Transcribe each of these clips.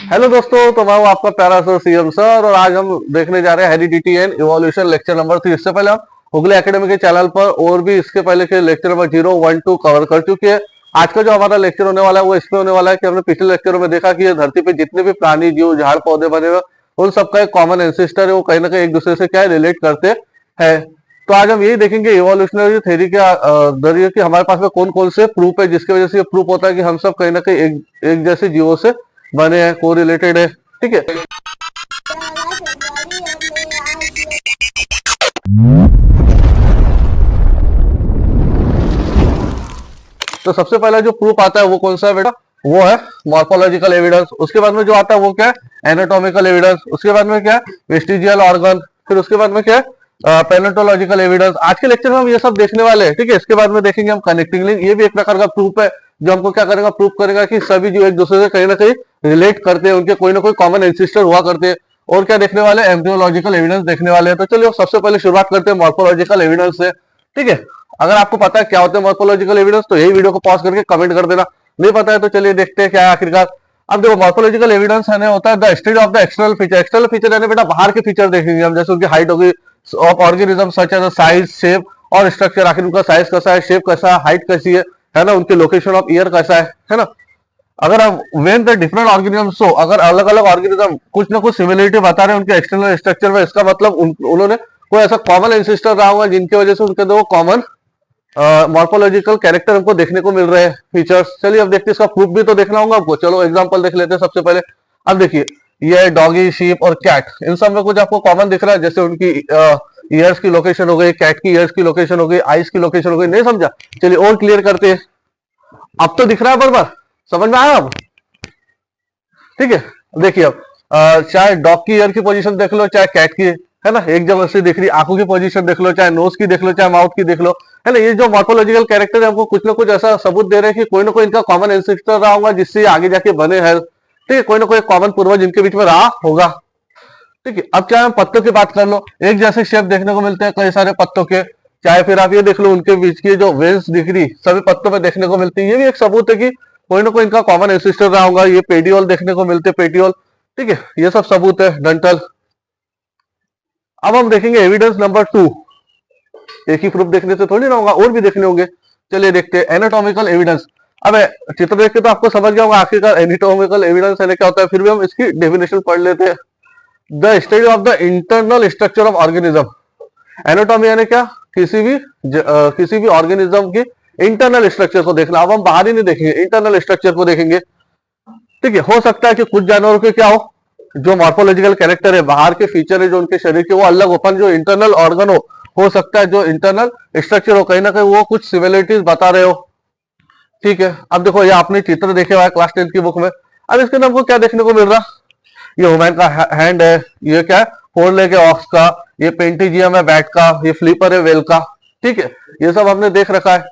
Hello दोस्तों, तो मैं हूं आपका प्यारा सर सीएम सर और आज हम देखने जा रहे हैं heredity and evolution lecture number 3। इससे पहले हम हुगली एकेडमी के चैनल पर और भी इसके पहले के लेक्चर नंबर 0, 1, 2 कवर कर चुके हैं। आज का जो हमारा लेक्चर होने वाला है वो इसमें होने वाला है कि हमने पिछले लेक्चरों में देखा कि ये धरती पे जितने भी प्राणी जीव झाड़ पौधे बने हुए उन सबका एक कॉमन एंसेस्टर है, वो कहीं ना कहीं एक दूसरे से क्या रिलेट करते हैं। तो आज हम यही देखेंगे इवोल्यूशनरी थ्योरी के जरिए कि हमारे पास में कौन कौन से प्रूफ है जिसकी वजह से ये प्रूफ होता है कि हम सब कहीं ना कहीं एक जैसे जीवों से बने हैं, को रिलेटेड है। ठीक है, तो सबसे पहला जो प्रूफ आता है वो कौन सा है बेटा? वो है मॉर्फोलॉजिकल एविडेंस। उसके बाद में जो आता है वो क्या है? Anatomical evidence. उसके बाद में क्या है? Vestigial organ. फिर उसके बाद में क्या है? Palaeontological evidence. आज के लेक्चर में हम ये सब देखने वाले हैं। ठीक है, इसके बाद में देखेंगे हम कनेक्टिंग लिंक। ये भी एक प्रकार का प्रूफ है जो हमको क्या करेगा? प्रूफ करेगा कि सभी जो एक दूसरे से कहीं ना कहीं रिलेट करते हैं, उनके कोई ना कोई कॉमन एंसिस्टर हुआ करते हैं। और क्या देखने वाले? एम्ब्रियोलॉजिकल एविडेंस देखने वाले हैं। तो चलिए सबसे पहले शुरुआत करते हैं मॉर्फोलॉजिकल एविडेंस से। ठीक है, अगर आपको पता है क्या होते हैं मॉर्फोलॉजिकल एविडेंस तो यही वीडियो को पॉज करके कमेंट कर देना। नहीं पता है तो चलिए देखते हैं क्या है आखिरकार। अब देखो, मॉर्फोलॉजिकल एविडेंस है होता है the study of the external feature. External feature यानी बेटा बाहर के फीचर देखेंगे हम, जैसे उनकी हाइट होगी of organism such as size, shape और स्ट्रक्चर। आखिर उनका साइज कैसा है, शेप कैसा है, हाइट कैसी है ना, उनके लोकेशन ऑफ ईयर कैसा है ना। अगर हम when the different organism so, अगर अलग अलग ऑर्गेनिज्म कुछ ना कुछ सिमिलरिटी बता रहे हैं उनके एक्सटर्नल स्ट्रक्चर में, इसका मतलब उन्होंने कोई ऐसा कॉमन एंसेस्टर रहा होगा जिनकी वजह से उनके दो कॉमन मॉर्फोलॉजिकल कैरेक्टर हमको देखने को मिल रहे हैं, फीचर्स। चलिए अब देखते हैं, इसका प्रूफ भी तो देखना होगा आपको। चलो एग्जांपल देख लेते हैं सबसे पहले। अब देखिए, ये डॉगी, शीप और कैट, इन सब में कुछ आपको कॉमन दिख रहा है, जैसे उनकी ईयर्स की लोकेशन हो गई, कैट की ईयर्स की लोकेशन हो गई, आईज की लोकेशन हो गई। नहीं समझा? चलिए और क्लियर करते हैं। अब तो दिख रहा है बराबर, समझ में आया अब? ठीक है, देखिए अब चाहे डॉग की ईयर की पोजीशन देख लो, चाहे कैट की, है ना, एक जगह से दिख रही। आंखों की पोजीशन देख लो, चाहे नोज की देख लो, चाहे माउथ की देख लो, है ना। ये जो मॉर्फोलॉजिकल कैरेक्टर है हमको कुछ ना कुछ ऐसा सबूत दे रहे हैं कि कोई ना कोई इनका कॉमन एंसेस्टर रहा होगा जिससे आगे जाके बने हैं। ठीक है, कोई ना कोई कॉमन पूर्वज इनके बीच में रहा होगा। ठीक है, अब चाहे हम पत्तों की बात कर लो, एक जैसे शेप देखने को मिलते हैं कई सारे पत्तों के। चाहे फिर आप ये देख लो, उनके बीच की जो वेन्स दिख रही सभी पत्तों में देखने को मिलती है। ये भी एक सबूत है कि कोई ना कोई इनका कॉमन एंसेस्टर रहा होगा। ये पेडियोल देखने को मिलते, पेटियोल। ठीक है, ये सब सबूत है, डंटल। अब हम देखेंगे एविडेंस नंबर 2। एक ही प्रूफ देखने से थोड़ी ना होगा, और भी देखने होंगे। चलिए देखते हैं एनाटॉमिकल एविडेंस। अब चित्र देख के तो आपको समझ गया होगा आखिरकार एनाटॉमिकल एविडेंस है क्या होता है। फिर भी हम इसकी डेफिनेशन पढ़ लेते हैं। The study of the internal structure of organism. Anatomy यानी क्या? किसी भी ऑर्गेनिज्म की इंटरनल स्ट्रक्चर को देखना। अब हम बाहर ही नहीं देखेंगे, इंटरनल स्ट्रक्चर को देखेंगे। ठीक है, हो सकता है कि कुछ जानवरों के क्या हो, जो मॉर्फोलॉजिकल कैरेक्टर है, बाहर के फीचर है जो उनके शरीर के, वो अलग हो, पर जो इंटरनल ऑर्गन हो सकता है जो इंटरनल स्ट्रक्चर हो कहीं ना कहीं वो कुछ सिमिलरिटीज बता रहे हो। ठीक है, अब देखो ये आपने चित्र देखे हुआ है क्लास 10 की बुक में। अब इसके अंदर हमको क्या देखने को मिल रहा? ये ह्यूमन का हैंड है, ये क्या है? 4 लेग है ऑक्स का, ये पेंटिजियम है बैट का, ये फ्लिपर है वेल का। ठीक है, ये सब हमने देख रखा है,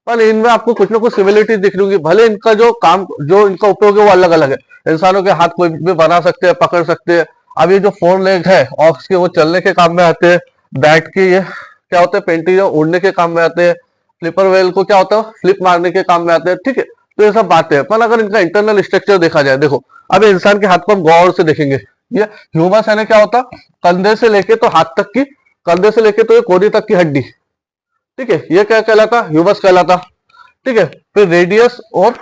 पर इनमें आपको कुछ ना कुछ सिमिलरिटी दिख रही होगी। भले इनका जो काम, जो इनका उपयोग है वो अलग अलग है। इंसानों के हाथ कोई भी बना सकते हैं, पकड़ सकते हैं। अब ये जो 4 लेग है ऑक्स के, वो चलने के काम में आते हैं। बैट के ये क्या होते हैं? पेंटिजियम उड़ने के काम में आते हैं। फ्लिपर वेल को क्या होता है? फ्लिप मारने के काम में आते हैं। ठीक है, तो ये सब बातें हैं, पर अगर इनका इंटरनल स्ट्रक्चर देखा जाए, देखो अब इंसान के हाथ को हम गौर से देखेंगे। ये ह्यूमस है ना, क्या होता? कंधे से लेके तो हाथ तक की, कंधे से लेके तो ये कोहनी तक की हड्डी। ठीक है, ये क्या कहलाता? ह्यूमस कहलाता। ठीक है, फिर रेडियस और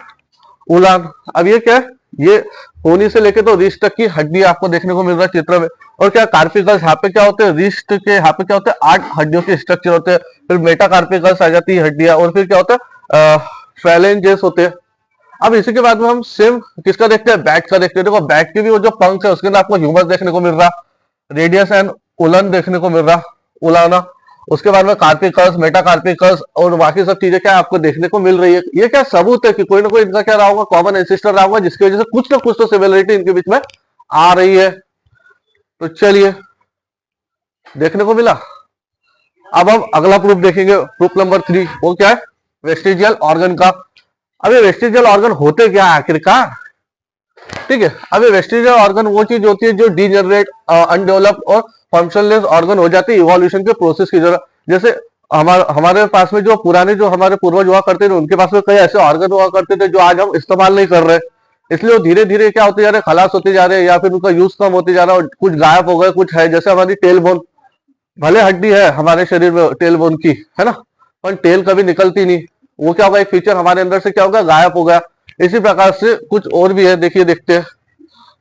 उलान। अब ये क्या है? ये कोहनी से लेके तो रिस्ट तक की हड्डी आपको देखने को मिल रहा है चित्र में। और क्या कार्पिकल्स, यहाँ पे क्या होते हैं? रिस्ट के यहाँ पे क्या होते हैं? 8 हड्डियों के स्ट्रक्चर होते हैं। फिर मेटा कार्पिकल्स आ जाती है हड्डियां, और फिर क्या होता है? फैलेंजेस होते हैं। अब इसी के बाद में हम सेम किसका देखते हैं? बैट का देखते हैं। देखो बैट की भी वो जो पंख है उसके अंदर आपको ह्यूमस देखने को मिल रहा, रेडियस एंड उलन देखने को मिल रहा, उलाना। उसके बाद में कार्पिकल्स, मेटाकार्पिकल्स और बाकी सब चीजें क्या आपको देखने को मिल रही है। ये क्या सबूत है कि कोई ना कोई इनका क्या रहा होगा? कॉमन एंसेस्टर रहा होगा, जिसकी वजह से कुछ ना कुछ तो सिमिलरिटी इनके बीच में आ रही है। तो चलिए देखने को मिला। अब हम अगला प्रूफ देखेंगे, प्रूफ नंबर 3। वो क्या है? वेस्टिजियल ऑर्गन का। अब ये वेस्टिजियल ऑर्गन होते क्या आखिरकार? ठीक है, अब ये वेस्टिजियल ऑर्गन वो चीज होती है जो डीजनरेट, अनडेवलप्ड और फंक्शनलेस ऑर्गन हो जाती है इवोल्यूशन के प्रोसेस की जरूरत। जैसे हमारे पास में जो पुराने जो हमारे पूर्वज हुआ करते थे, उनके पास में कई ऐसे ऑर्गन हुआ करते थे जो आज हम इस्तेमाल नहीं कर रहे। इसलिए वो धीरे धीरे क्या होते जा रहे हैं, खलास होते जा रहे हैं, या फिर उनका यूज कम होते जा रहा है, और कुछ गायब हो गए, कुछ है। जैसे हमारी टेल बोन, भले हड्डी है हमारे शरीर में टेल बोन की, है ना, पर टेल कभी निकलती नहीं। वो क्या होगा, एक फीचर हमारे अंदर से क्या होगा, गायब हो गया। इसी प्रकार से कुछ और भी है, देखिए देखते हैं।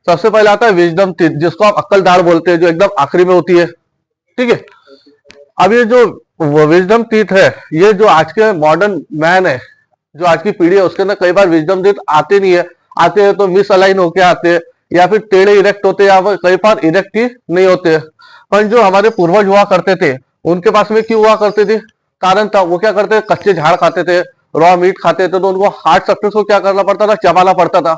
सबसे पहले आता है विजडम टीथ, जिसको आप अक्ल दाढ़ बोलते हैं, जो एकदम आखिरी में होती है, ठीक है। अब ये जो विजडम टीथ है, ये जो आज के मॉडर्न मैन है, जो आज की पीढ़ी है, उसके अंदर कई बार विजडम टीथ आते नहीं है। आते हैं तो मिस अलाइन होके आते हैं, या फिर टेढ़े इरेक्ट होते हैं, या फिर कई बार इरेक्ट ही नहीं होते। पर जो हमारे पूर्वज हुआ करते थे, उनके पास में क्यों हुआ करते थे, कारण था। वो क्या करते, कच्चे झाड़ खाते थे, रॉ मीट खाते थे, तो उनको हार्ड सब्सटेंस को क्या करना पड़ता था, चबाना पड़ता था।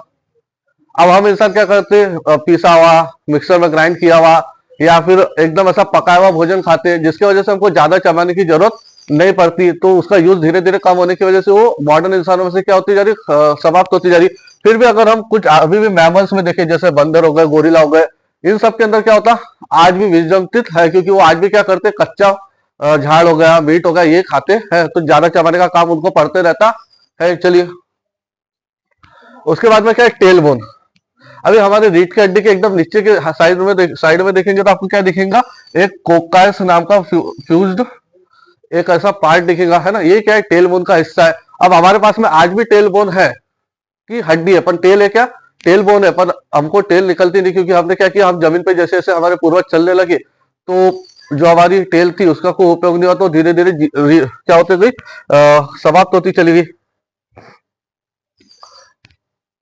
अब हम इंसान क्या करते, पीसा हुआ, मिक्सर में ग्राइंड किया हुआ, या फिर एकदम ऐसा पकाया हुआ भोजन खाते हैं, जिसकी वजह से हमको ज्यादा चबाने की जरूरत नहीं पड़ती। तो उसका यूज धीरे धीरे कम होने की वजह से वो मॉडर्न इंसानों में से क्या होती जा रही, समाप्त होती जा रही। फिर भी अगर हम कुछ अभी भी मैमल्स में देखें, जैसे बंदर हो गए, गोरिल्ला हो गए, इन सब के अंदर क्या होता, आज भी विजडम टीथ है, क्योंकि वो आज भी क्या करते, कच्चा झाड़ हो गया, मीट हो गया, ये खाते हैं, तो ज्यादा चबाने का काम उनको पड़ते रहता है। चलिए, उसके बाद में क्या है, टेल बोन। अभी हमारे रीढ़ की हड्डी के एकदम नीचे के साइड में देखेंगे तो आपको क्या दिखेगा, एक कोकायस नाम का फ्यूज्ड एक ऐसा पार्ट दिखेगा, है ना। ये क्या है, टेल बोन का हिस्सा है। अब हमारे पास में आज भी टेल बोन है कि हड्डी है, पर टेल है क्या, टेल बोन है, पर हमको टेल निकलती नहीं, क्योंकि हमने क्या किया, हम जमीन पे जैसे जैसे हमारे पूर्वज चलने लगे, तो जो हमारी टेल थी उसका कोई उपयोग नहीं हुआ, तो धीरे धीरे क्या होती गई, समाप्त होती चली गई।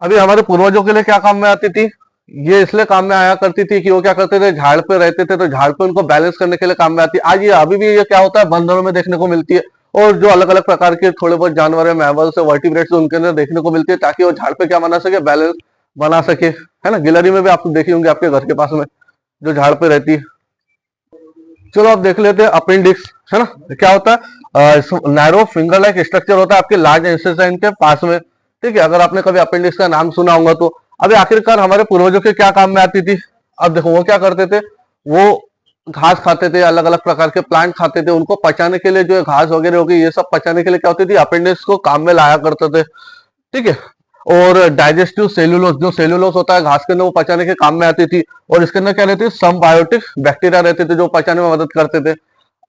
अभी हमारे पूर्वजों के लिए क्या काम में आती थी, ये इसलिए काम में आया करती थी कि वो क्या करते थे, झाड़ पे रहते थे, तो झाड़ पे उनको बैलेंस करने के लिए काम में आती है। आज ये अभी भी ये क्या होता है, बंदरों में देखने को मिलती है, और जो अलग अलग प्रकार के थोड़े बहुत जानवर है, मैमल्स है, वर्टिब्रेट्स, उनके अंदर देखने को मिलती है, ताकि वो झाड़ पे क्या बना सके, बैलेंस बना सके, है ना। गिलहरी में भी आप देखी होंगे आपके घर के पास में, जो झाड़ पे रहती है। चलो अब देख लेते हैं अपेंडिक्स, है ना। क्या होता है, नैरो फिंगर लाइक स्ट्रक्चर होता है आपके लार्ज इंटेस्टाइन के पास में, ठीक है। अगर आपने कभी अपेंडिक्स का नाम सुना होगा तो। अभी आखिरकार हमारे पूर्वजों के क्या काम में आती थी, अब देखो वो क्या करते थे, वो घास खाते थे, अलग अलग प्रकार के प्लांट खाते थे, उनको पचाने के लिए, जो घास वगैरह होगी ये सब पचाने के लिए क्या होती थी, अपेंडिक्स को काम में लाया करते थे, ठीक है। और डाइजेस्टिव सेल्यूलोस, जो सेल्यूलोस होता है घास के अंदर, वो पचाने के काम में आती थी। और इसके अंदर क्या रहती है, संबायोटिक बैक्टीरिया रहते थे, जो पचाने में मदद करते थे।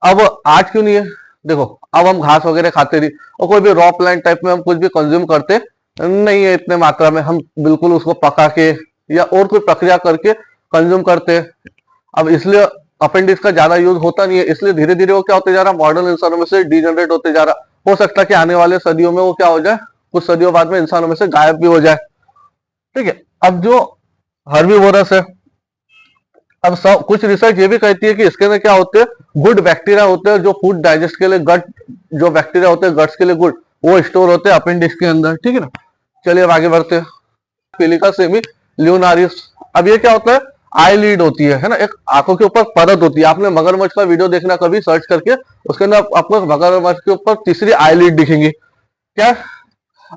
अब आज क्यों नहीं है, देखो अब हम घास वगैरह खाते नहीं, और कोई भी रॉ प्लांट टाइप में हम कुछ भी कंज्यूम करते नहीं है इतने मात्रा में, हम बिल्कुल उसको पका के या और कोई प्रक्रिया करके कंज्यूम करते हैं। अब इसलिए अपेंडिक्स का ज्यादा यूज होता नहीं है, इसलिए धीरे धीरे वो क्या होते जा रहा है, मॉडर्न इंसानों में से डीजनरेट होते जा रहा। हो सकता है कि आने वाले सदियों में वो क्या हो जाए, कुछ सदियों बाद में इंसानों में से गायब भी हो जाए, ठीक है। अब जो हर्बीवोरस है, अब सब कुछ रिसर्च ये भी कहती है कि इसके अंदर क्या होते हैं, गुड बैक्टीरिया होते हैं, जो फूड डाइजेस्ट के लिए, गट जो बैक्टीरिया होते हैं गट्स के लिए गुड, वो स्टोर होते हैं अपेंडिक्स के अंदर, ठीक है ना। चलिए अब आगे बढ़ते हैं। पिलिका सेमी ल्यूनारिस, अब ये क्या होता है, आई लीड होती है ना, एक आंखों के ऊपर परत होती है। आपने मगरमच्छ का वीडियो देखना कभी सर्च करके, उसके अंदर आपको मगरमच्छ के ऊपर तीसरी आई लीड दिखेंगी। क्या,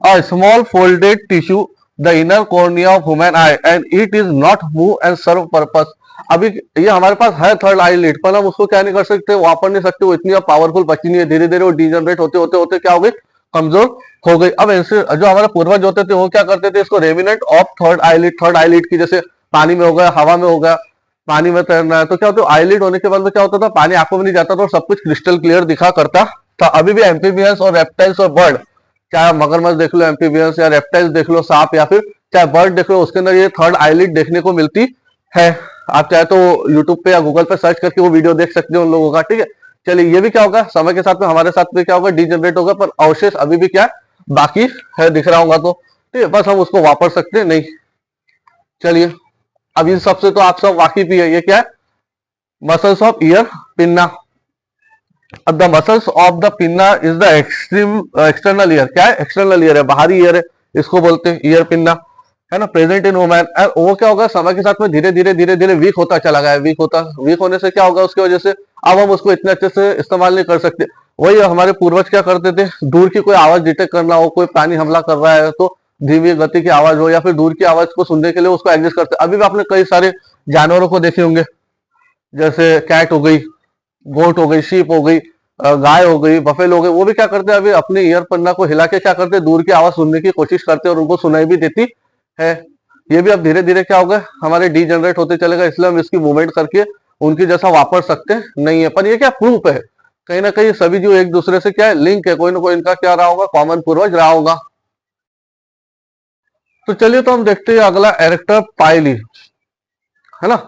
a small folded tissue the inner cornea of human eye and it is not move and serve purpose। अभी ये हमारे पास है थर्ड आई लिड, पर हम उसको क्या नहीं कर सकते, वापर नहीं सकते, वो इतनी पावरफुल बची नहीं है। धीरे धीरे वो डिजनरेट होते होते होते क्या हो गई, कमजोर हो गई। अब ऐसे जो हमारे पूर्वज होते थे वो क्या करते थे, इसको remnant of third eyelid की, जैसे पानी में हो गया, हवा में हो गया, पानी में तैरना है तो क्या होता है, आई लिड होने के बाद में क्या होता था, पानी आंखों में नहीं जाता था और सब कुछ क्रिस्टल क्लियर दिखा करता था। अभी भी एम्फीबियंस और रेप्टाइल्स और बर्ड, चाहे मगरमच्छ देख लो, एम्फीबियंस या रेप्टाइल्स देख लो, सांप, या फिर चाहे बर्ड देख लो, उसके अंदर ये थर्ड आईलिड देखने को मिलती है। आप चाहे तो यूट्यूब पे या गूगल पे सर्च करके वो वीडियो देख सकते हो उन लोगों का, ठीक है। चलिए, ये भी क्या होगा, समय के साथ में हमारे साथ में क्या होगा, डीजनरेट होगा, पर अवशेष अभी भी क्या बाकी है, दिख रहा होगा तो, ठीक है। बस हम उसको वापर सकते नहीं। चलिए, अब इन सबसे तो आप सब वाकिफ ही है, ये क्या है, मसल्स ऑफ ईयर पिन्ना। अब the muscles of the pinna is the external ear, क्या है, एक्सटर्नल ईयर है, बाहरी ईयर है, इसको बोलते हैं ईयर पिन्ना, है ना, प्रेजेंट इन वुमेन। वो क्या होगा, समय के साथ में धीरे धीरे धीरे धीरे वीक होता चला गया, वीक होने से क्या होगा, उसकी वजह से अब हम उसको इतने अच्छे से इस्तेमाल नहीं कर सकते। वही हमारे पूर्वज क्या करते थे, दूर की कोई आवाज डिटेक्ट करना हो, कोई प्राणी हमला कर रहा है तो धीमी गति की आवाज हो, या फिर दूर की आवाज को सुनने के लिए उसको एडजस्ट करते। अभी भी आपने कई सारे जानवरों को देखे होंगे, जैसे कैट हो गई, गोट हो गई, शीप हो गई, गाय हो गई, बफेलो हो गई, वो भी क्या करते हैं, अभी अपने ईयर पन्ना को हिला के क्या करते हैं, दूर की आवाज सुनने की कोशिश करते हैं और उनको सुनाई भी देती है। ये भी अब धीरे धीरे क्या होगा, हमारे डीजनरेट होते चलेगा, इसलिए हम इसकी मूवमेंट करके उनकी जैसा वापर सकते नहीं है। पर ये क्या प्रूफ है, कहीं ना कहीं सभी जीव एक दूसरे से क्या है, लिंक है, कोई ना कोई इनका क्या रहा होगा, कॉमन पूर्वज रहा होगा। तो चलिए तो हम देखते हैं अगला एरेक्टर पाइली, है ना।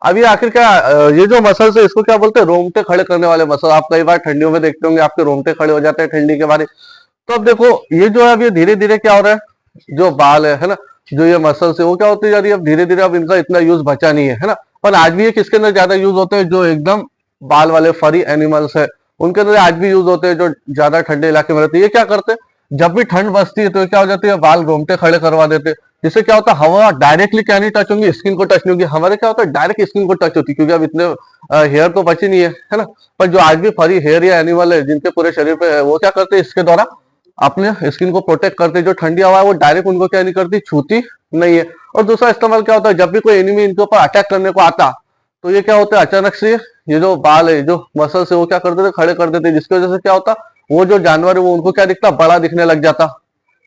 अब ये आखिर क्या, ये जो मसल्स है इसको क्या बोलते हैं, रोंगटे खड़े करने वाले मसल। आप कई बार ठंडियों में देखते होंगे आपके रोंगटे खड़े हो जाते हैं ठंडी के बारे। तो अब देखो ये जो है अब ये धीरे धीरे क्या हो रहा है, जो बाल है ना, जो ये मसल्स है वो क्या होती जा रही है, अब धीरे धीरे अब इनका इतना यूज बचा नहीं है ना। पर आज भी ये किसके अंदर ज्यादा यूज होते हैं, जो एकदम बाल वाले फरी एनिमल्स है उनके अंदर आज भी यूज होते हैं, जो ज्यादा ठंडे इलाके में रहते हैं। ये क्या करते हैं, जब भी ठंड बसती है तो ये क्या हो जाती है, बाल रोंगटे खड़े करवा देते हैं, जिससे क्या होता है, हवा डायरेक्टली क्या नहीं टच होंगी, स्किन को टच नहीं होगी। हमारे क्या होता है, डायरेक्ट स्किन को टच होती है, क्योंकि अब इतने हेयर तो बचे नहीं है ना। पर जो आज भी फरी हेयर या एनिमल है जिनके पूरे शरीर पे है, वो क्या करते हैं, इसके द्वारा अपने स्किन को प्रोटेक्ट करते हैं। जो ठंडी हवा है वो डायरेक्ट उनको क्या नहीं करती, छूती नहीं है। और दूसरा इस्तेमाल क्या होता है, जब भी कोई एनिमी इनके ऊपर अटैक करने को आता तो ये क्या होता है, अचानक से ये जो बाल है, जो मसल्स है, वो क्या कर देते, खड़े कर देते, जिसकी वजह से क्या होता, वो जो जानवर है वो उनको क्या दिखता, बड़ा दिखने लग जाता।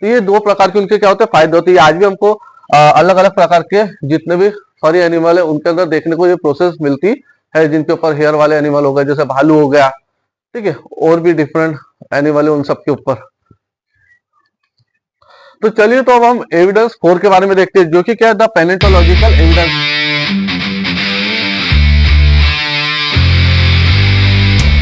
तो ये दो प्रकार के उनके क्या होते हैं, फायदे होते हैं। आज भी हमको अलग अलग प्रकार के जितने भी फरी एनिमल है उनके अंदर देखने को ये प्रोसेस मिलती है, जिनके ऊपर हेयर वाले एनिमल हो गए, जैसे भालू हो गया, ठीक है, और भी डिफरेंट एनिमल है उन सबके ऊपर। तो चलिए तो अब हम एविडेंस 4 के बारे में देखते हैं, जो कि क्या है, द पैलेंटोलॉजिकल एविडेंस।